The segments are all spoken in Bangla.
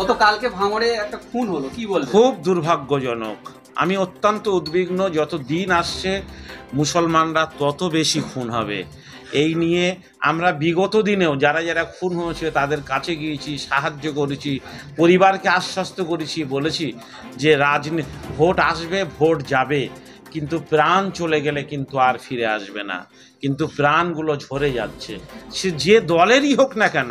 গতকালকে ভাঙড়ে একটা খুন হলো, কি বলবো? খুব দুর্ভাগ্যজনক। আমি অত্যন্ত উদ্বিগ্ন। যত দিন আসছে মুসলমানরা তত বেশি খুন হবে। এই নিয়ে আমরা বিগত দিনেও যারা যারা খুন হয়েছে তাদের কাছে গিয়েছি, সাহায্য করেছি, পরিবারকে আশ্বস্ত করেছি, বলেছি যে ভোট আসবে, ভোট যাবে, কিন্তু প্রাণ চলে গেলে কিন্তু আর ফিরে আসবে না। কিন্তু প্রাণগুলো ঝরে যাচ্ছে, সে যে দলেরই হোক না কেন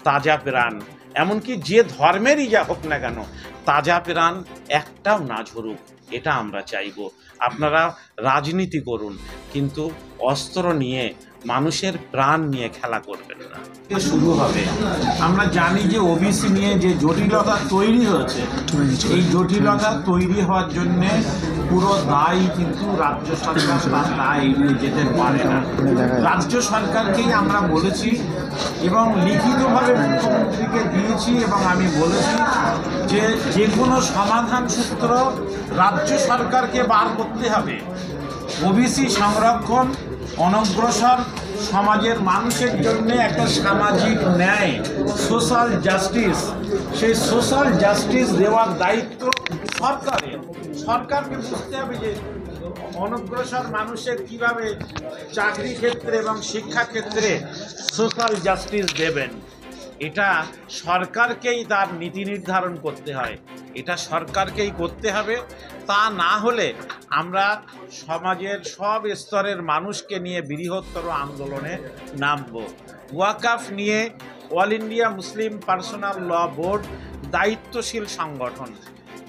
তাজা প্রাণ, এমনকি যে ধর্মেরই যা হোক না কেন তাজা প্রাণ একটাও না ঝরুক, এটা আমরা চাইব। আপনারা রাজনীতি করুন, কিন্তু অস্ত্র নিয়ে মানুষের প্রাণ নিয়ে খেলা করবেন না। শুরু হবে, আমরা জানি যে ওবিসি নিয়ে যে জটিলতা তৈরি হয়েছে, এই জটিলতা তৈরি হওয়ার জন্যে পুরো দায় কিন্তু রাজ্য সরকার তার দায় এড়িয়ে যেতে পারে না। রাজ্য সরকারকেই আমরা বলেছি এবং লিখিতভাবে মুখ্যমন্ত্রীকে দিয়েছি, এবং আমি বলেছি যে যে কোনো সমাধান সূত্র রাজ্য সরকারকে বার করতে হবে। ওবিসি সংরক্ষণ, অনগ্রসর সমাজের মানুষের জন্য একটা সামাজিক ন্যায়, সোশ্যাল জাস্টিস, সেই সোশ্যাল জাস্টিস দেওয়ার দায়িত্ব সরকারের। সরকারকে বুঝতে হবে যে অনগ্রসর মানুষের কিভাবে চাকরি ক্ষেত্রে এবং শিক্ষা ক্ষেত্রে সোশ্যাল জাস্টিস দেবেন। এটা সরকারকেই তার নীতি নির্ধারণ করতে হয়, এটা সরকারকেই করতে হবে। তা না হলে আমরা সমাজের সব স্তরের মানুষকে নিয়ে বৃহত্তর আন্দোলনে নামব। ওয়াকাফ নিয়ে অল ইন্ডিয়া মুসলিম পার্সোনাল ল বোর্ড দায়িত্বশীল সংগঠন।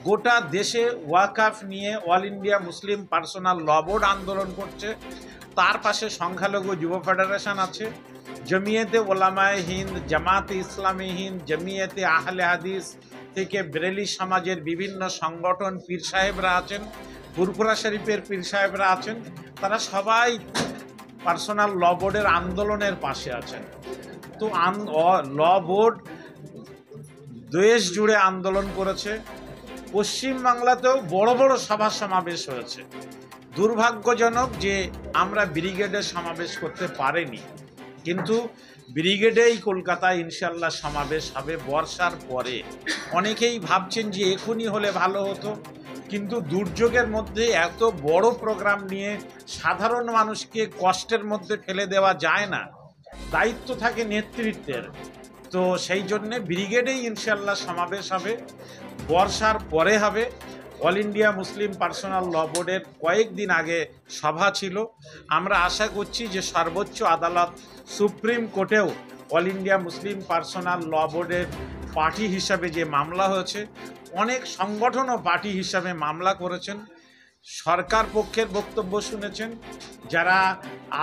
গোটা দেশে ওয়াকাফ নিয়ে অল ইন্ডিয়া মুসলিম পার্সোনাল ল বোর্ড আন্দোলন করছে। তার পাশে সংখ্যালঘু যুব ফেডারেশন আছে, জমিয়তে ওলামায়ে হিন্দ, জামাতে ইসলামী হিন্দ, জমিয়তে আহলে হাদিস থেকে বেরেলি সমাজের বিভিন্ন সংগঠন, পীর সাহেবরা আছেন, ফুরফুরা শরীফের পীর সাহেবরা আছেন। তারা সবাই পার্সোনাল ল বোর্ডের আন্দোলনের পাশে আছেন। তো ল বোর্ড দেশ জুড়ে আন্দোলন করেছে, পশ্চিমবাংলাতেও বড় বড় সভা সমাবেশ হয়েছে। দুর্ভাগ্যজনক যে আমরা ব্রিগেডের সমাবেশ করতে পারিনি, কিন্তু ব্রিগেডেই কলকাতায় ইনশাল্লাহ সমাবেশ হবে বর্ষার পরে। অনেকেই ভাবছেন যে এখনই হলে ভালো হতো, কিন্তু দুর্যোগের মধ্যে এত বড় প্রোগ্রাম নিয়ে সাধারণ মানুষকে কষ্টের মধ্যে ফেলে দেওয়া যায় না, দায়িত্ব থাকে নেতৃত্বের। তো সেই জন্যে ব্রিগেডেই ইনশাল্লাহ সমাবেশ হবে, বর্ষার পরে হবে। All India Muslim personal law বোর্ডের কয়েকদিন আগে সভা ছিল। আমরা আশা করছি যে সর্বোচ্চ আদালত, সুপ্রিম কোর্টেও all India Muslim personal law বোর্ডের পার্টি হিসাবে যে মামলা হয়েছে, অনেক সংগঠনও পার্টি হিসাবে মামলা করেছেন, সরকার পক্ষের বক্তব্য শুনেছেন, যারা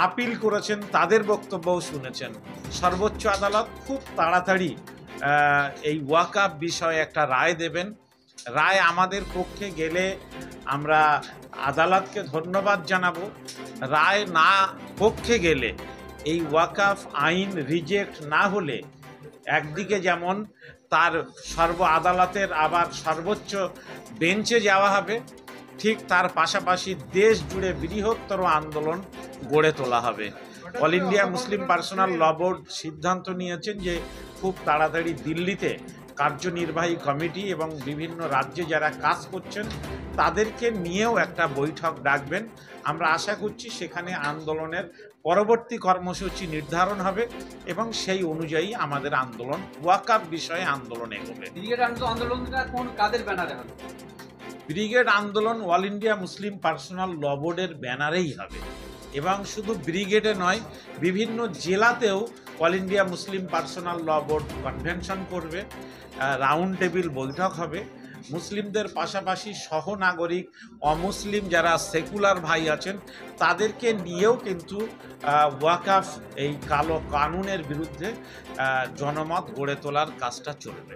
আপিল করেছেন তাদের বক্তব্যও শুনেছেন। সর্বোচ্চ আদালত খুব তাড়াতাড়ি এই ওয়াকাফ বিষয়ে একটা রায় দেবেন। রায় আমাদের পক্ষে গেলে আমরা আদালতকে ধন্যবাদ জানাবো। রায় না পক্ষে গেলে, এই ওয়াকাফ আইন রিজেক্ট না হলে একদিকে যেমন তার আদালতের আবার সর্বোচ্চ বেঞ্চে যাওয়া হবে, ঠিক তার পাশাপাশি দেশ জুড়ে বৃহত্তর আন্দোলন গড়ে তোলা হবে। অল ইন্ডিয়া মুসলিম পার্সোনাল ল বোর্ড সিদ্ধান্ত নিয়েছেন যে খুব তাড়াতাড়ি দিল্লিতে কার্যনির্বাহী কমিটি এবং বিভিন্ন রাজ্যে যারা কাজ করছেন তাদেরকে নিয়েও একটা বৈঠক ডাকবেন। আমরা আশা করছি সেখানে আন্দোলনের পরবর্তী কর্মসূচি নির্ধারণ হবে এবং সেই অনুযায়ী আমাদের আন্দোলন, ওয়াকাফ বিষয়ে আন্দোলন এগোবে। ব্রিগেড আন্দোলনটা কোন কাদের ব্যানারে হবে? ব্রিগেড আন্দোলন all India Muslim personal law বোর্ডের ব্যানারেই হবে, এবং শুধু ব্রিগেডে নয়, বিভিন্ন জেলাতেও অল ইন্ডিয়া মুসলিম পার্সোনাল ল বোর্ড কনভেনশন করবে, রাউন্ড টেবিল বৈঠক হবে। মুসলিমদের পাশাপাশি সহনাগরিক অমুসলিম যারা সেকুলার ভাই আছেন তাদেরকে নিয়েও কিন্তু ওয়াকাফ এই কালো কানুনের বিরুদ্ধে জনমত গড়ে তোলার কাজটা চলবে।